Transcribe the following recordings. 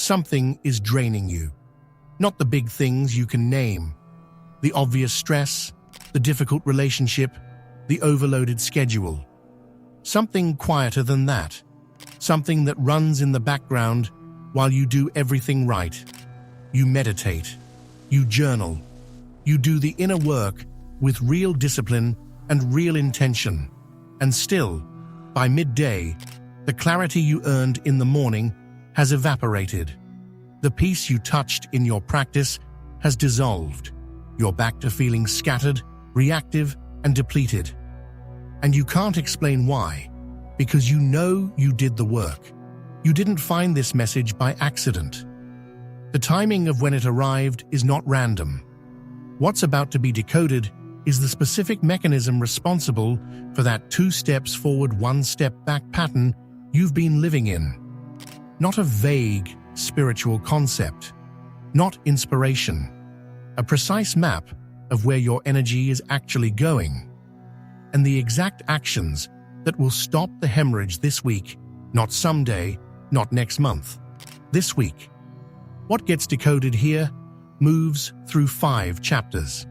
something is draining you. Not the big things you can name, the obvious stress, the difficult relationship, the overloaded schedule. Something quieter than that. Something that runs in the background while you do everything right. You meditate. You journal. You do the inner work with real discipline and real intention. And still, by midday, the clarity you earned in the morning has evaporated. The peace you touched in your practice has dissolved. You're back to feeling scattered, reactive, and depleted. And you can't explain why, because you know you did the work. You didn't find this message by accident. The timing of when it arrived is not random. What's about to be decoded is the specific mechanism responsible for that 2 steps forward, 1 step back pattern you've been living in. Not a vague spiritual concept, not inspiration, a precise map of where your energy is actually going, and the exact actions that will stop the hemorrhage this week, not someday, not next month, this week. What gets decoded here moves through 5 chapters.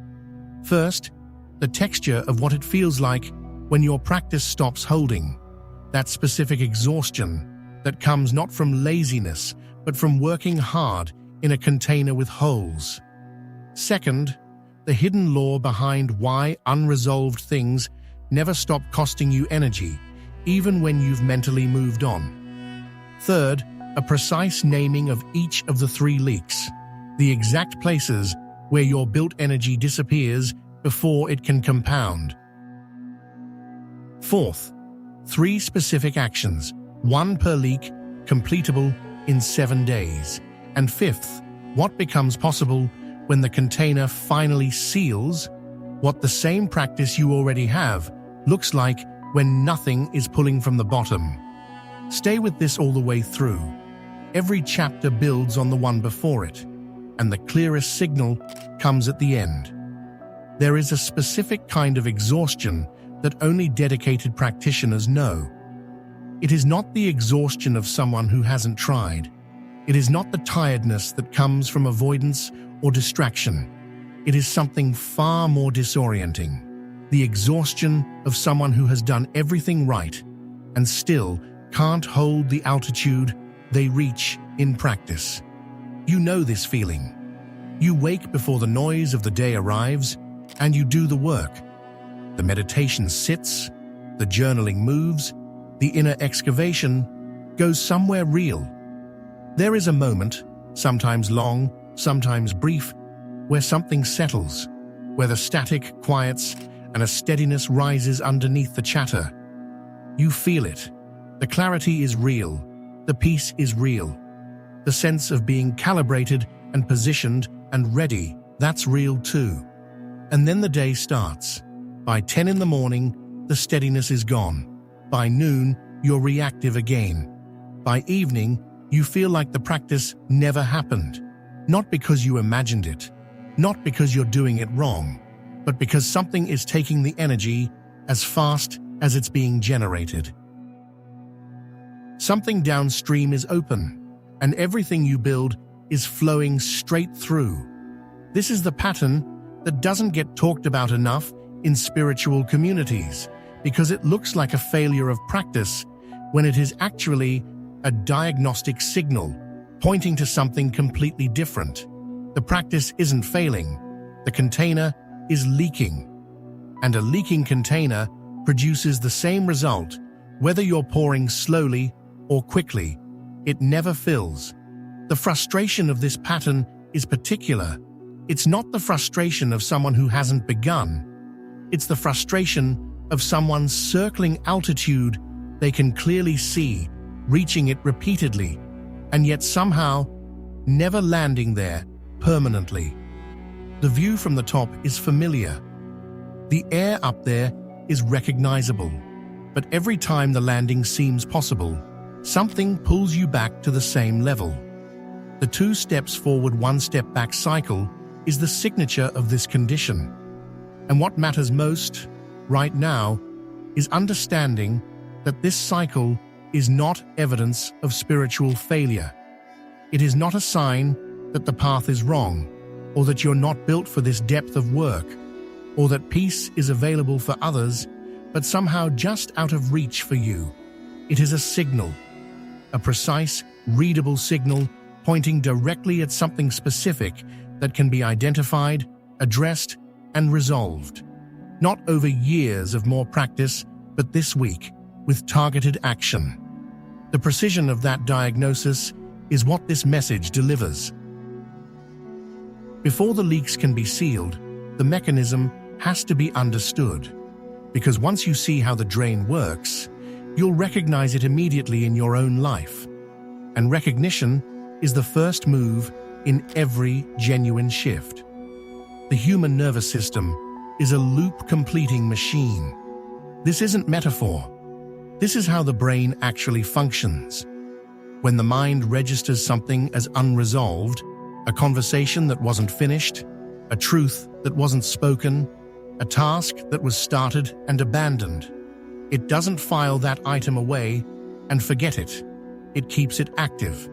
First, the texture of what it feels like when your practice stops holding, that specific exhaustion that comes not from laziness, but from working hard in a container with holes. Second, the hidden law behind why unresolved things never stop costing you energy, even when you've mentally moved on. Third, a precise naming of each of the 3 leaks, the exact places where your built energy disappears before it can compound. Fourth, 3 specific actions, 1 per leak, completable in 7 days. And fifth, what becomes possible when the container finally seals, what the same practice you already have looks like when nothing is pulling from the bottom. Stay with this all the way through. Every chapter builds on the one before it, and the clearest signal comes at the end. There is a specific kind of exhaustion that only dedicated practitioners know. It is not the exhaustion of someone who hasn't tried. It is not the tiredness that comes from avoidance or distraction. It is something far more disorienting. The exhaustion of someone who has done everything right and still can't hold the altitude they reach in practice. You know this feeling. You wake before the noise of the day arrives, and you do the work. The meditation sits, the journaling moves, the inner excavation goes somewhere real. There is a moment, sometimes long, sometimes brief, where something settles, where the static quiets and a steadiness rises underneath the chatter. You feel it. The clarity is real. The peace is real. The sense of being calibrated and positioned and ready, that's real too. And then the day starts. By 10 in the morning, the steadiness is gone. By noon, you're reactive again. By evening, you feel like the practice never happened. Not because you imagined it, not because you're doing it wrong, but because something is taking the energy as fast as it's being generated. Something downstream is open, and everything you build is flowing straight through. This is the pattern that doesn't get talked about enough in spiritual communities, because it looks like a failure of practice when it is actually a diagnostic signal pointing to something completely different. The practice isn't failing. The container is leaking. And a leaking container produces the same result, whether you're pouring slowly or quickly. It never fills. The frustration of this pattern is particular. It's not the frustration of someone who hasn't begun. It's the frustration of someone circling altitude they can clearly see, reaching it repeatedly, and yet somehow never landing there permanently. The view from the top is familiar. The air up there is recognizable, but every time the landing seems possible, something pulls you back to the same level. The 2 steps forward, 1 step back cycle is the signature of this condition. And what matters most, right now, is understanding that this cycle is not evidence of spiritual failure. It is not a sign that the path is wrong, or that you're not built for this depth of work, or that peace is available for others, but somehow just out of reach for you. It is a signal, a precise, readable signal pointing directly at something specific that can be identified, addressed, and resolved. Not over years of more practice, but this week, with targeted action. The precision of that diagnosis is what this message delivers. Before the leaks can be sealed, the mechanism has to be understood. Because once you see how the drain works, you'll recognize it immediately in your own life. And recognition is the first move in every genuine shift. The human nervous system is a loop-completing machine. This isn't metaphor. This is how the brain actually functions. When the mind registers something as unresolved, a conversation that wasn't finished, a truth that wasn't spoken, a task that was started and abandoned, it doesn't file that item away and forget it. It keeps it active.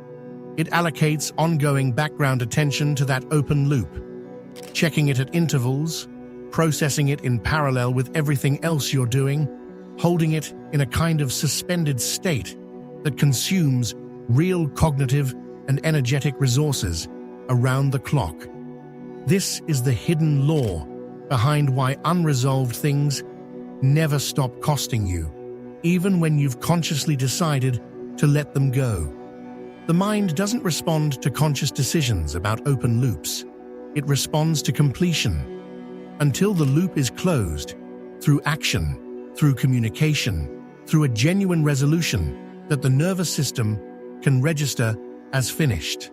It allocates ongoing background attention to that open loop, checking it at intervals, processing it in parallel with everything else you're doing, holding it in a kind of suspended state that consumes real cognitive and energetic resources around the clock. This is the hidden law behind why unresolved things never stop costing you, even when you've consciously decided to let them go. The mind doesn't respond to conscious decisions about open loops. It responds to completion. Until the loop is closed, through action, through communication, through a genuine resolution that the nervous system can register as finished.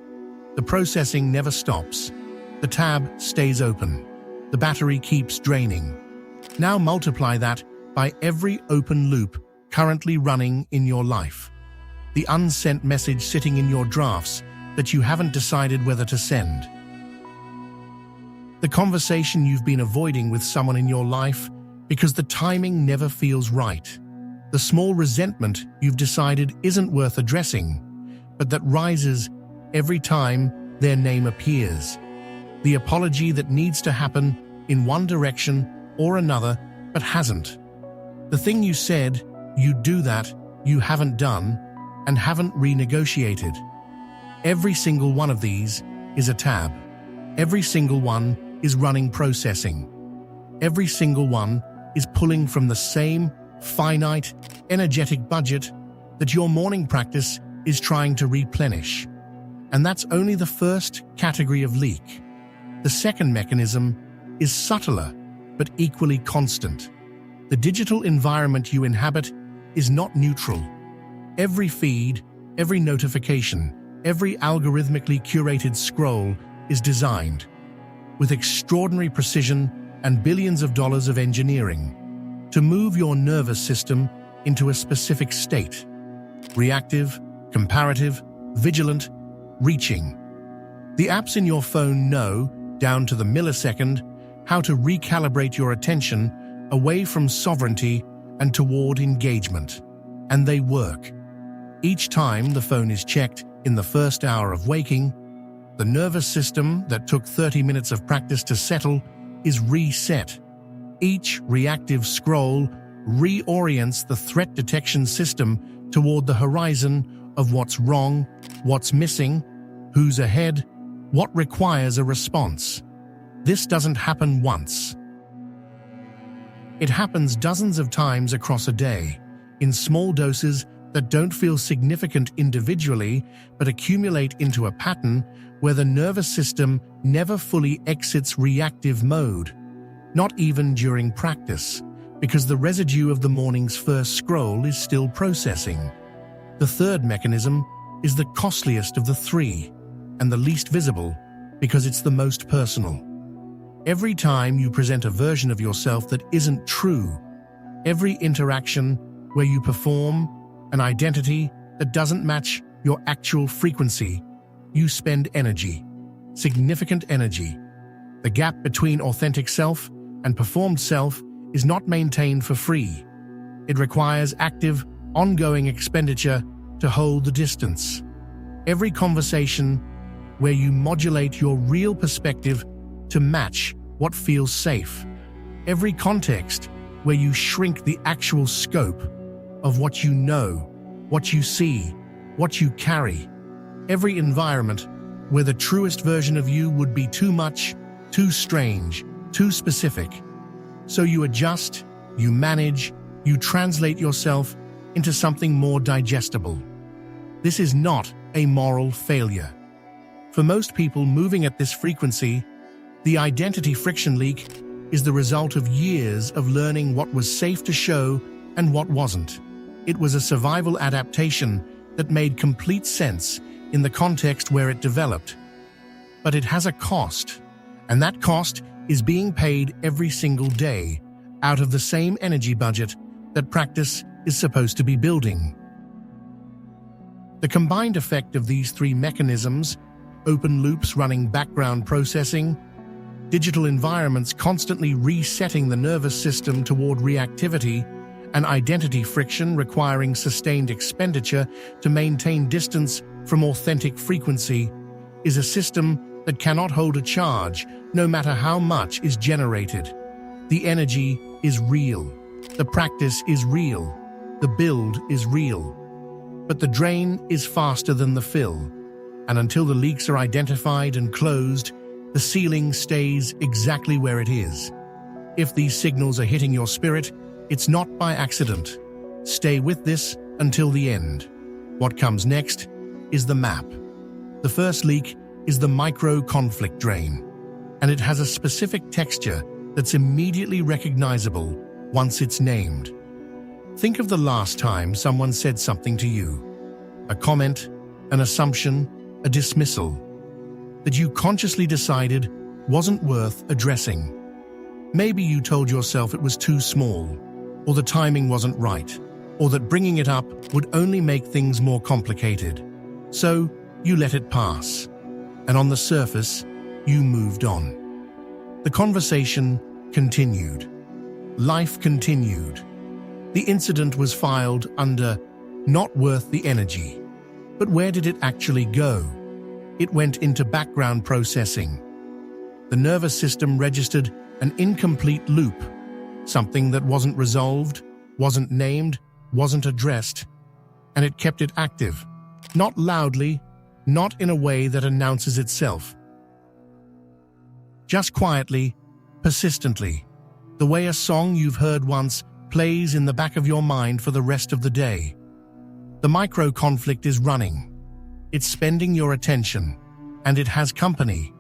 The processing never stops. The tab stays open. The battery keeps draining. Now multiply that by every open loop currently running in your life. The unsent message sitting in your drafts that you haven't decided whether to send. The conversation you've been avoiding with someone in your life because the timing never feels right. The small resentment you've decided isn't worth addressing, but that rises every time their name appears. The apology that needs to happen in one direction or another, but hasn't. The thing you said you'd do that you haven't done and haven't renegotiated. Every single one of these is a tab. Every single one is running processing. Every single one is pulling from the same finite, energetic budget that your morning practice is trying to replenish. And that's only the first category of leak. The second mechanism is subtler, but equally constant. The digital environment you inhabit is not neutral. Every feed, every notification, every algorithmically curated scroll is designed with extraordinary precision and billions of dollars of engineering to move your nervous system into a specific state: reactive, comparative, vigilant, reaching. The apps in your phone know, down to the millisecond, how to recalibrate your attention away from sovereignty and toward engagement. And they work. Each time the phone is checked in the first hour of waking, the nervous system that took 30 minutes of practice to settle is reset. Each reactive scroll reorients the threat detection system toward the horizon of what's wrong, what's missing, who's ahead, what requires a response. This doesn't happen once. It happens dozens of times across a day, in small doses that don't feel significant individually but accumulate into a pattern where the nervous system never fully exits reactive mode, not even during practice, because the residue of the morning's first scroll is still processing. The third mechanism is the costliest of the three, and the least visible because it's the most personal. Every time you present a version of yourself that isn't true, every interaction where you perform an identity that doesn't match your actual frequency, you spend energy, significant energy. The gap between authentic self and performed self is not maintained for free. It requires active, ongoing expenditure to hold the distance. Every conversation where you modulate your real perspective to match what feels safe. Every context where you shrink the actual scope of what you know, what you see, what you carry. Every environment where the truest version of you would be too much, too strange, too specific. So you adjust, you manage, you translate yourself into something more digestible. This is not a moral failure. For most people moving at this frequency, the identity friction leak is the result of years of learning what was safe to show and what wasn't. It was a survival adaptation that made complete sense in the context where it developed. But it has a cost, and that cost is being paid every single day out of the same energy budget that practice is supposed to be building. The combined effect of these three mechanisms, open loops running background processing, digital environments constantly resetting the nervous system toward reactivity, and identity friction requiring sustained expenditure to maintain distance from authentic frequency, is a system that cannot hold a charge no matter how much is generated. The energy is real. The practice is real. The build is real. But the drain is faster than the fill. And until the leaks are identified and closed, the ceiling stays exactly where it is. If these signals are hitting your spirit, it's not by accident. Stay with this until the end. What comes next is the map. The first leak is the micro-conflict drain, and it has a specific texture that's immediately recognizable once it's named. Think of the last time someone said something to you. A comment, an assumption, a dismissal that you consciously decided wasn't worth addressing. Maybe you told yourself it was too small, or the timing wasn't right, or that bringing it up would only make things more complicated. So you let it pass, and on the surface, you moved on. The conversation continued. Life continued. The incident was filed under not worth the energy. But where did it actually go? It went into background processing. The nervous system registered an incomplete loop, something that wasn't resolved, wasn't named, wasn't addressed, and it kept it active, not loudly, not in a way that announces itself. Just quietly, persistently, the way a song you've heard once plays in the back of your mind for the rest of the day. The micro-conflict is running. It's spending your attention, and it has company,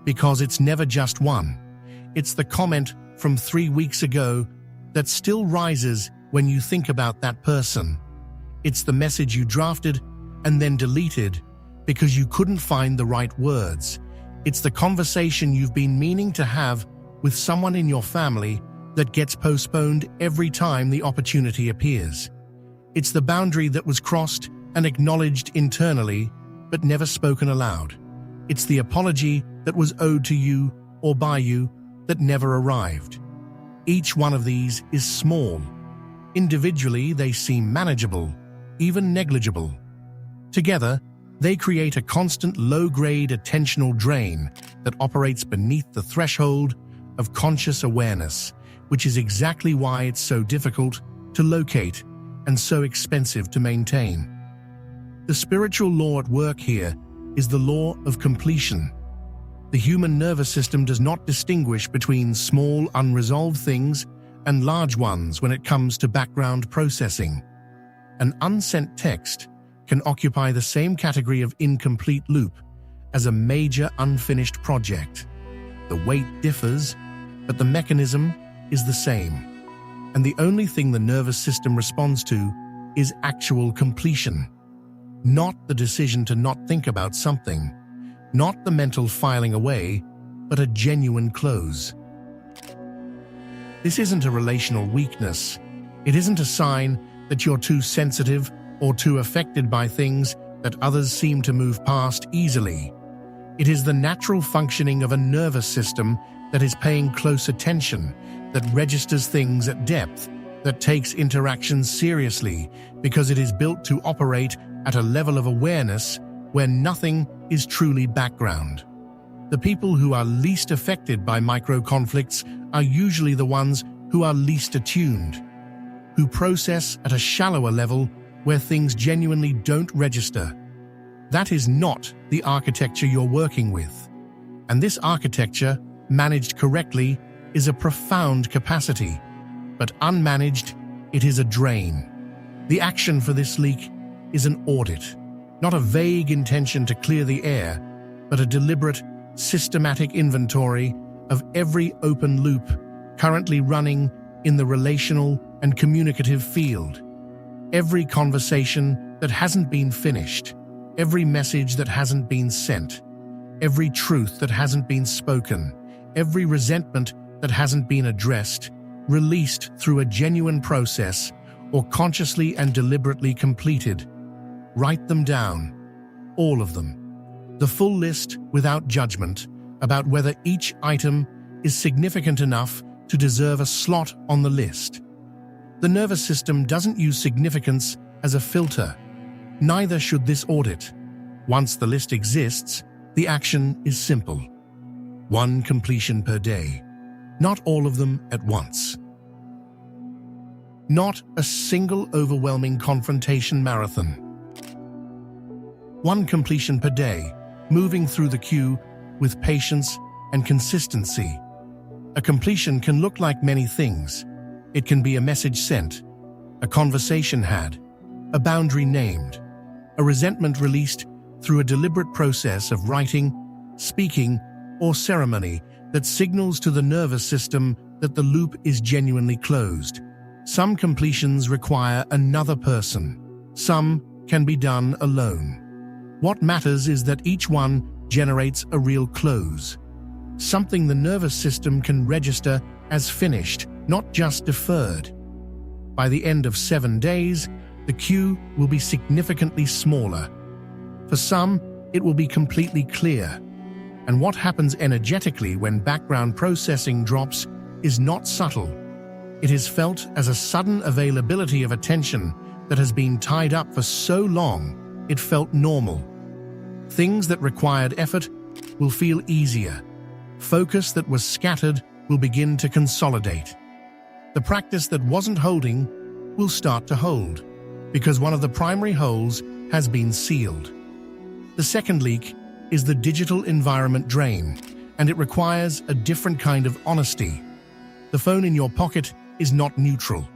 because it's never just one. It's the comment from 3 weeks ago that still rises when you think about that person. It's the message you drafted and then deleted because you couldn't find the right words. It's the conversation you've been meaning to have with someone in your family that gets postponed every time the opportunity appears. It's the boundary that was crossed and acknowledged internally, but never spoken aloud. It's the apology that was owed to you or by you that never arrived. Each one of these is small. Individually, they seem manageable, even negligible. Together, they create a constant low-grade attentional drain that operates beneath the threshold of conscious awareness, which is exactly why it's so difficult to locate and so expensive to maintain. The spiritual law at work here is the law of completion. The human nervous system does not distinguish between small, unresolved things and large ones when it comes to background processing. An unsent text can occupy the same category of incomplete loop as a major unfinished project. The weight differs, but the mechanism is the same. And the only thing the nervous system responds to is actual completion. Not the decision to not think about something, not the mental filing away, but a genuine close. This isn't a relational weakness. It isn't a sign that you're too sensitive or too affected by things that others seem to move past easily. It is the natural functioning of a nervous system that is paying close attention, that registers things at depth, that takes interactions seriously because it is built to operate at a level of awareness where nothing is truly background. The people who are least affected by micro-conflicts are usually the ones who are least attuned, who process at a shallower level where things genuinely don't register. That is not the architecture you're working with. And this architecture, managed correctly, is a profound capacity. But unmanaged, it is a drain. The action for this leak is an audit, not a vague intention to clear the air, but a deliberate, systematic inventory of every open loop currently running in the relational and communicative field. Every conversation that hasn't been finished, every message that hasn't been sent, every truth that hasn't been spoken, every resentment that hasn't been addressed, released through a genuine process or consciously and deliberately completed. Write them down, all of them. The full list without judgment about whether each item is significant enough to deserve a slot on the list. The nervous system doesn't use significance as a filter. Neither should this audit. Once the list exists, the action is simple. One completion per day. Not all of them at once. Not a single overwhelming confrontation marathon. One completion per day, moving through the queue with patience and consistency. A completion can look like many things. It can be a message sent, a conversation had, a boundary named, a resentment released through a deliberate process of writing, speaking, or ceremony that signals to the nervous system that the loop is genuinely closed. Some completions require another person. Some can be done alone. What matters is that each one generates a real close, something the nervous system can register as finished, not just deferred. By the end of 7 days, the queue will be significantly smaller. For some, it will be completely clear. And what happens energetically when background processing drops is not subtle. It is felt as a sudden availability of attention that has been tied up for so long it felt normal. Things that required effort will feel easier. Focus that was scattered will begin to consolidate. The practice that wasn't holding will start to hold, because one of the primary holes has been sealed. The second leak is the digital environment drain, and it requires a different kind of honesty. The phone in your pocket is not neutral.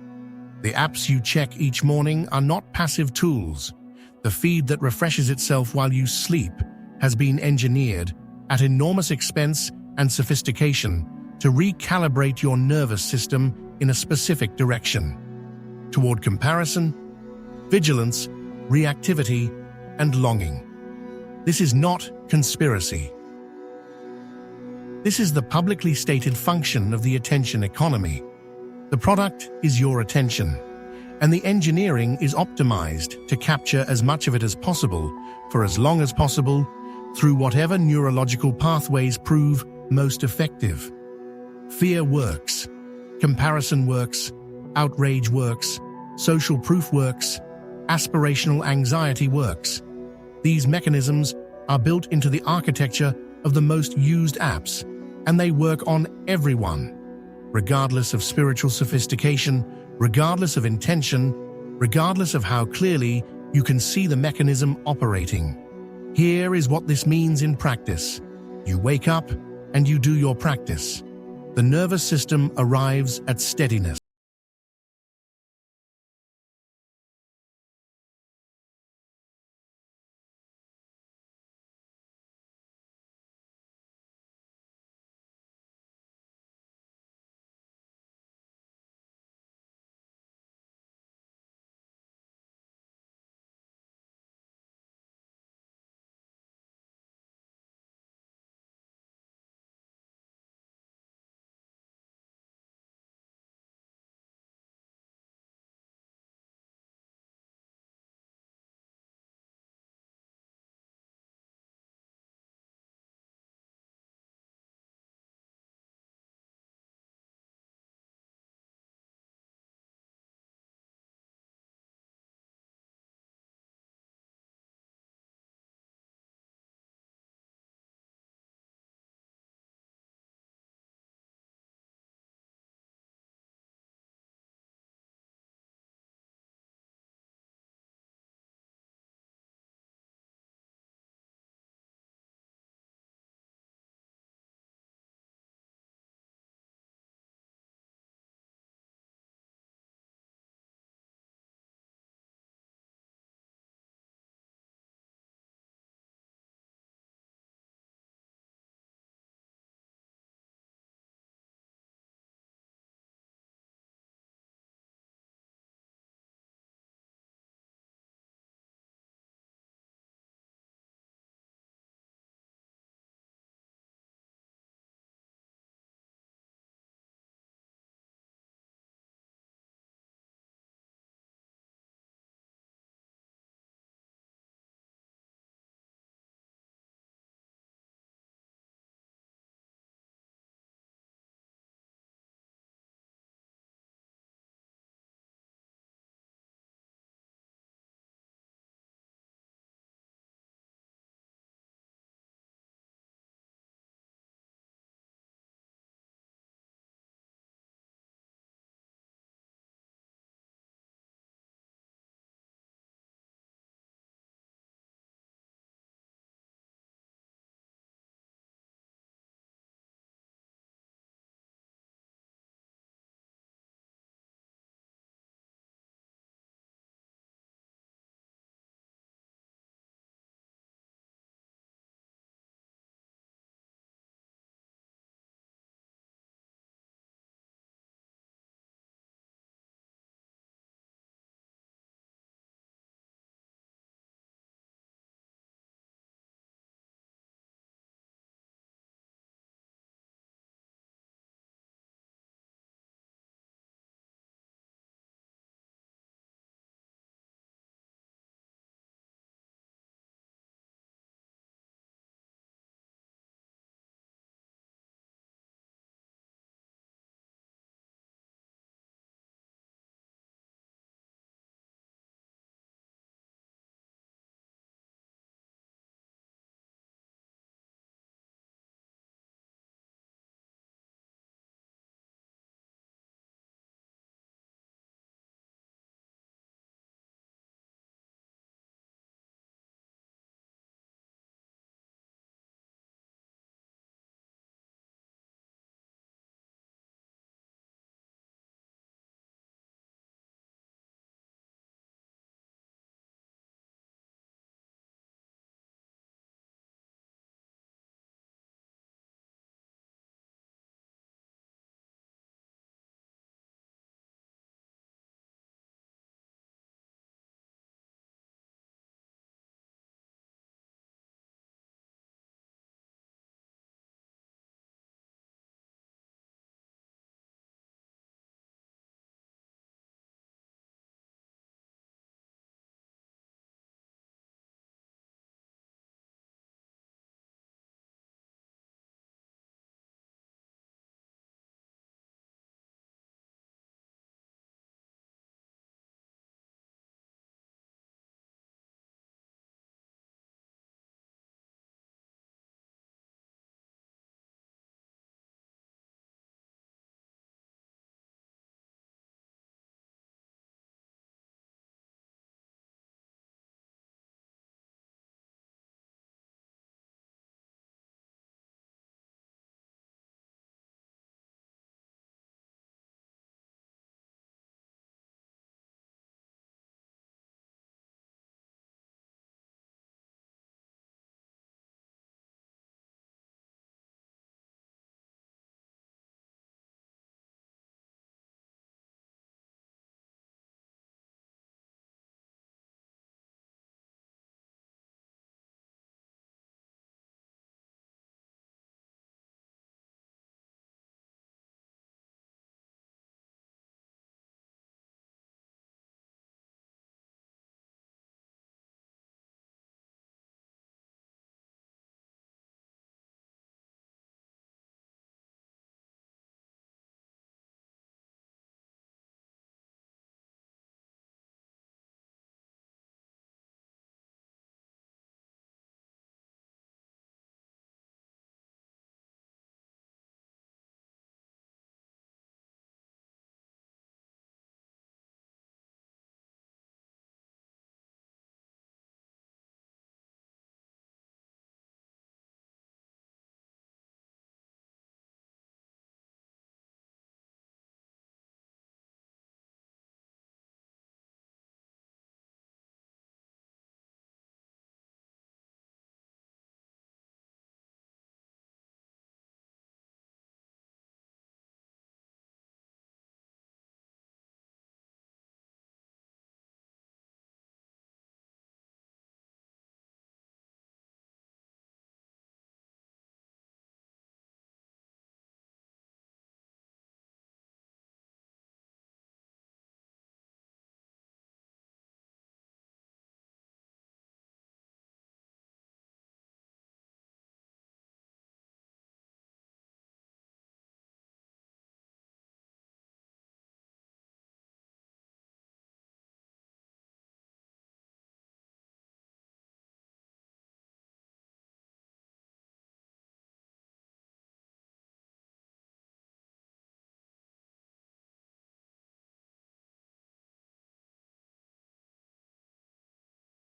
The apps you check each morning are not passive tools. The feed that refreshes itself while you sleep has been engineered at enormous expense and sophistication to recalibrate your nervous system in a specific direction, toward comparison, vigilance, reactivity, and longing. This is not conspiracy. This is the publicly stated function of the attention economy. The product is your attention, and the engineering is optimized to capture as much of it as possible for as long as possible through whatever neurological pathways prove most effective. Fear works, comparison works, outrage works, social proof works, aspirational anxiety works. These mechanisms are built into the architecture of the most used apps, and they work on everyone, regardless of spiritual sophistication, regardless of intention, regardless of how clearly you can see the mechanism operating. Here is what this means in practice. You wake up and you do your practice. The nervous system arrives at steadiness.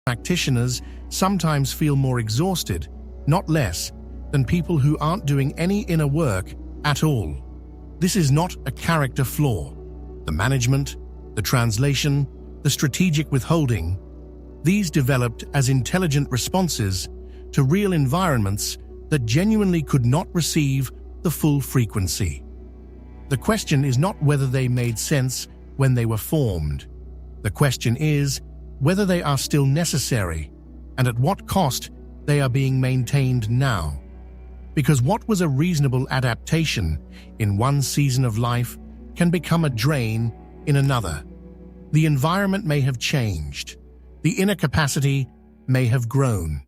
Practitioners sometimes feel more exhausted, not less, than people who aren't doing any inner work at all. This is not a character flaw. The management, the translation, the strategic withholding, these developed as intelligent responses to real environments that genuinely could not receive the full frequency. The question is not whether they made sense when they were formed. The question is whether they are still necessary and at what cost they are being maintained now. Because what was a reasonable adaptation in one season of life can become a drain in another. The environment may have changed. The inner capacity may have grown.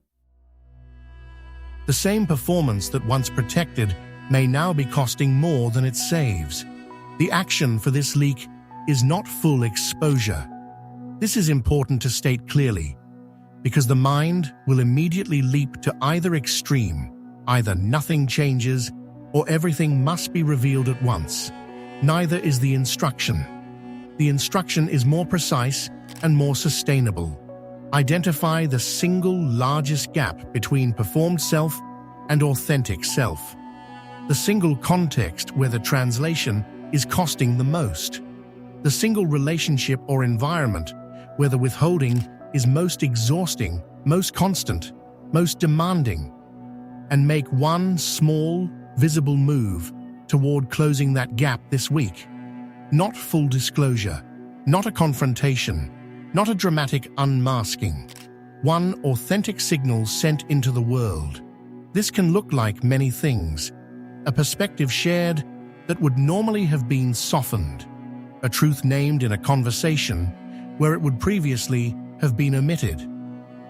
The same performance that once protected may now be costing more than it saves. The action for this leak is not full exposure. This is important to state clearly, because the mind will immediately leap to either extreme, either nothing changes or everything must be revealed at once. Neither is the instruction. The instruction is more precise and more sustainable. Identify the single largest gap between performed self and authentic self. The single context where the translation is costing the most. The single relationship or environment where the withholding is most exhausting, most constant, most demanding. And make one small, visible move toward closing that gap this week. Not full disclosure, not a confrontation, not a dramatic unmasking. One authentic signal sent into the world. This can look like many things. A perspective shared that would normally have been softened. A truth named in a conversation where it would previously have been omitted.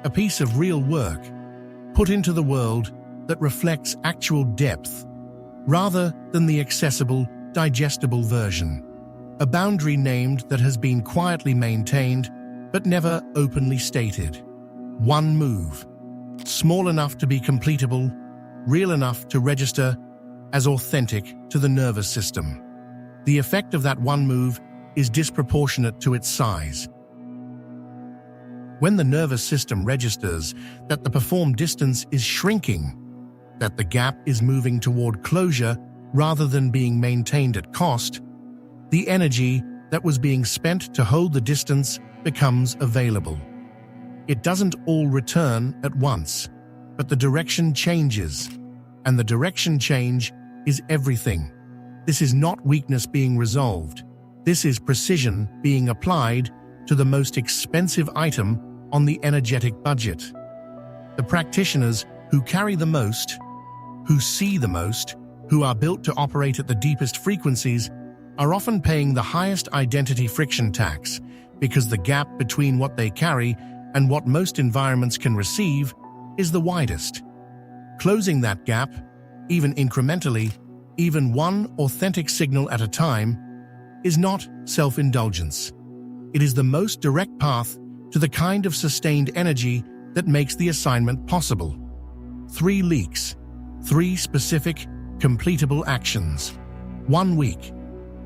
A piece of real work put into the world that reflects actual depth, rather than the accessible, digestible version. A boundary named that has been quietly maintained, but never openly stated. One move, small enough to be completable, real enough to register as authentic to the nervous system. The effect of that one move is disproportionate to its size. When the nervous system registers that the performed distance is shrinking, that the gap is moving toward closure rather than being maintained at cost, the energy that was being spent to hold the distance becomes available. It doesn't all return at once, but the direction changes, and the direction change is everything. This is not weakness being resolved. This is precision being applied to the most expensive item on the energetic budget. The practitioners who carry the most, who see the most, who are built to operate at the deepest frequencies, are often paying the highest identity friction tax because the gap between what they carry and what most environments can receive is the widest. Closing that gap, even incrementally, even one authentic signal at a time, is not self-indulgence. It is the most direct path to the kind of sustained energy that makes the assignment possible. 3 leaks, 3 specific, completable actions. 1 week.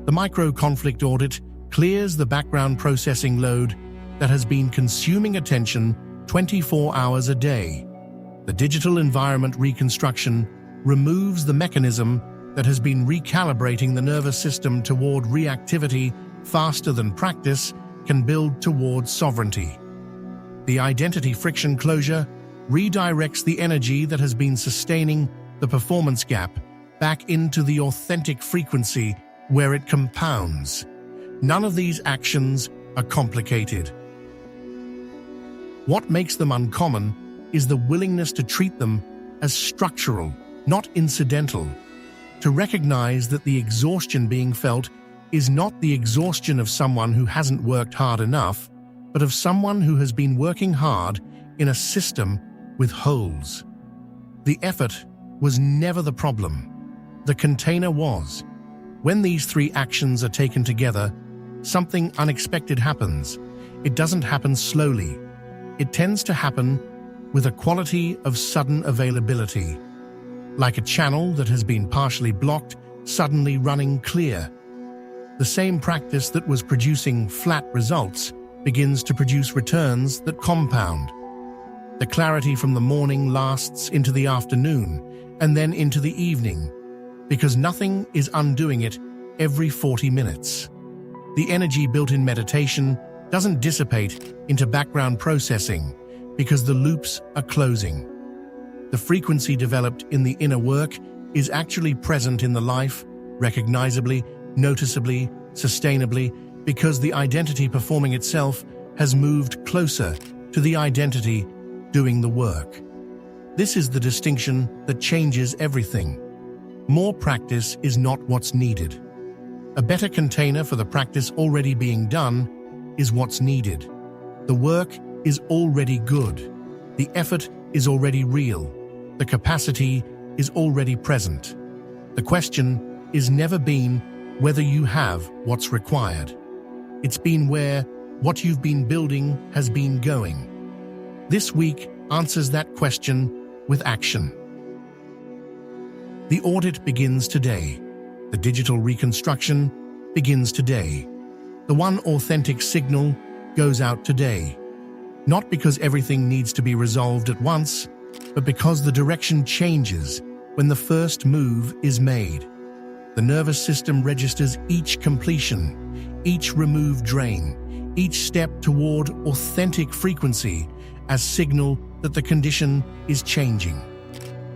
The micro-conflict audit clears the background processing load that has been consuming attention 24 hours a day. The digital environment reconstruction removes the mechanism that has been recalibrating the nervous system toward reactivity faster than practice can build towards sovereignty. The identity friction closure redirects the energy that has been sustaining the performance gap back into the authentic frequency where it compounds. None of these actions are complicated. What makes them uncommon is the willingness to treat them as structural, not incidental. To recognize that the exhaustion being felt is not the exhaustion of someone who hasn't worked hard enough, but of someone who has been working hard in a system with holes. The effort was never the problem. The container was. When these 3 actions are taken together, something unexpected happens. It doesn't happen slowly. It tends to happen with a quality of sudden availability, like a channel that has been partially blocked, suddenly running clear. The same practice that was producing flat results begins to produce returns that compound. The clarity from the morning lasts into the afternoon and then into the evening, because nothing is undoing it every 40 minutes. The energy built in meditation doesn't dissipate into background processing because the loops are closing. The frequency developed in the inner work is actually present in the life, recognizably, noticeably, sustainably, because the identity performing itself has moved closer to the identity doing the work. This is the distinction that changes everything. More practice is not what's needed. A better container for the practice already being done is what's needed. The work is already good. The effort is already real. The capacity is already present. The question is never been whether you have what's required. It's been where what you've been building has been going. This week answers that question with action. The audit begins today. The digital reconstruction begins today. The one authentic signal goes out today. Not because everything needs to be resolved at once, but because the direction changes when the first move is made. The nervous system registers each completion, each removed drain, each step toward authentic frequency as signal that the condition is changing.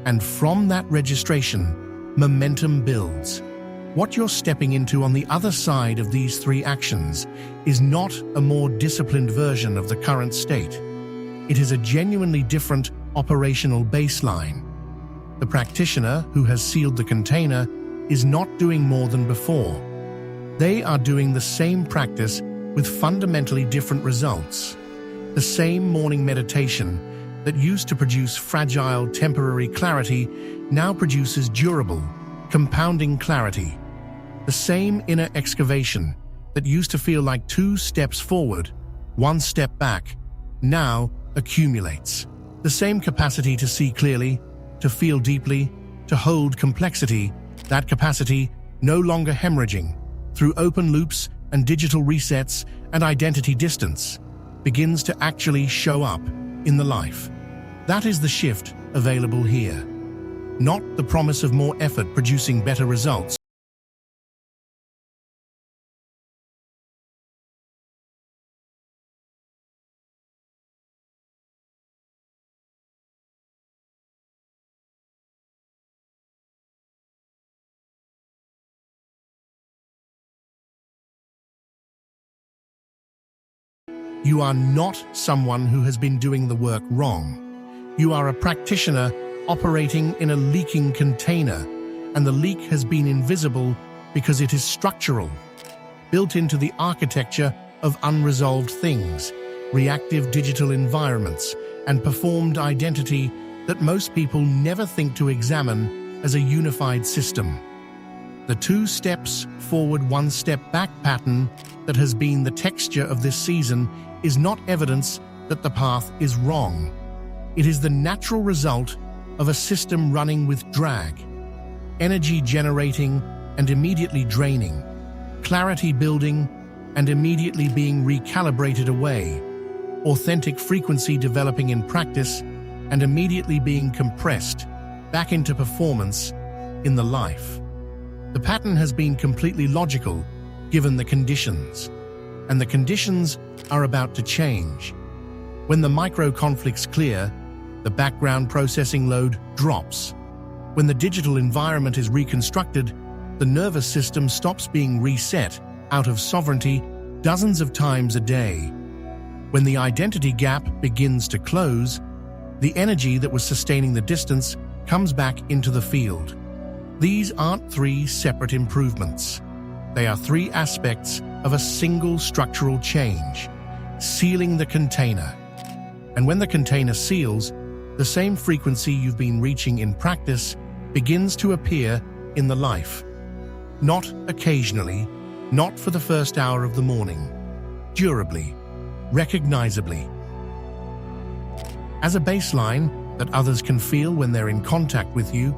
And from that registration, momentum builds. What you're stepping into on the other side of these three actions is not a more disciplined version of the current state. It is a genuinely different operational baseline. The practitioner who has sealed the container is not doing more than before. They are doing the same practice with fundamentally different results. The same morning meditation that used to produce fragile, temporary clarity now produces durable, compounding clarity. The same inner excavation that used to feel like 2 steps forward, 1 step back, now accumulates. The same capacity to see clearly, to feel deeply, to hold complexity, that capacity no longer hemorrhaging through open loops and digital resets and identity distance, begins to actually show up in the life. That is the shift available here. Not the promise of more effort producing better results. You are not someone who has been doing the work wrong. You are a practitioner operating in a leaking container, and the leak has been invisible because it is structural, built into the architecture of unresolved things, reactive digital environments, and performed identity that most people never think to examine as a unified system. The 2 steps forward, 1 step back pattern that has been the texture of this season is not evidence that the path is wrong. It is the natural result of a system running with drag, energy generating and immediately draining, clarity building and immediately being recalibrated away, authentic frequency developing in practice and immediately being compressed back into performance in the life. The pattern has been completely logical given the conditions, and the conditions are about to change. When the micro-conflicts clear, the background processing load drops. When the digital environment is reconstructed, the nervous system stops being reset out of sovereignty dozens of times a day. When the identity gap begins to close, the energy that was sustaining the distance comes back into the field. These aren't 3 separate improvements. They are 3 aspects of a single structural change, sealing the container. And when the container seals, the same frequency you've been reaching in practice begins to appear in the life. Not occasionally, not for the first hour of the morning. Durably, recognizably. As a baseline that others can feel when they're in contact with you,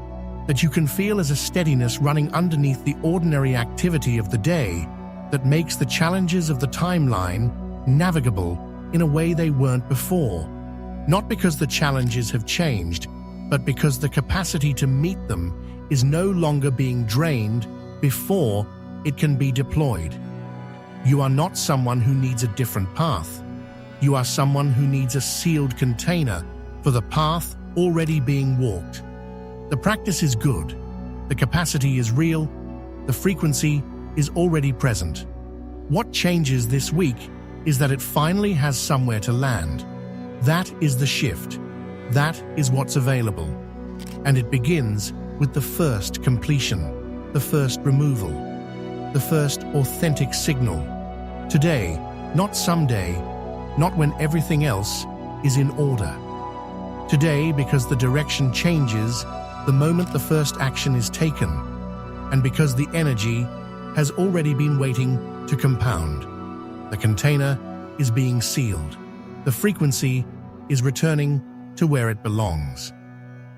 that you can feel as a steadiness running underneath the ordinary activity of the day that makes the challenges of the timeline navigable in a way they weren't before. Not because the challenges have changed, but because the capacity to meet them is no longer being drained before it can be deployed. You are not someone who needs a different path. You are someone who needs a sealed container for the path already being walked. The practice is good. The capacity is real. The frequency is already present. What changes this week is that it finally has somewhere to land. That is the shift. That is what's available. And it begins with the first completion, the first removal, the first authentic signal. Today, not someday, not when everything else is in order. Today, because the direction changes the moment the first action is taken, and because the energy has already been waiting to compound. The container is being sealed. The frequency is returning to where it belongs.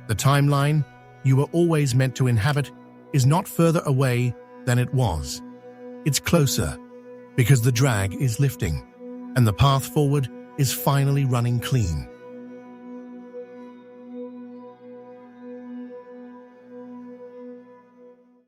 The timeline you were always meant to inhabit is not further away than it was. It's closer, because the drag is lifting, and the path forward is finally running clean.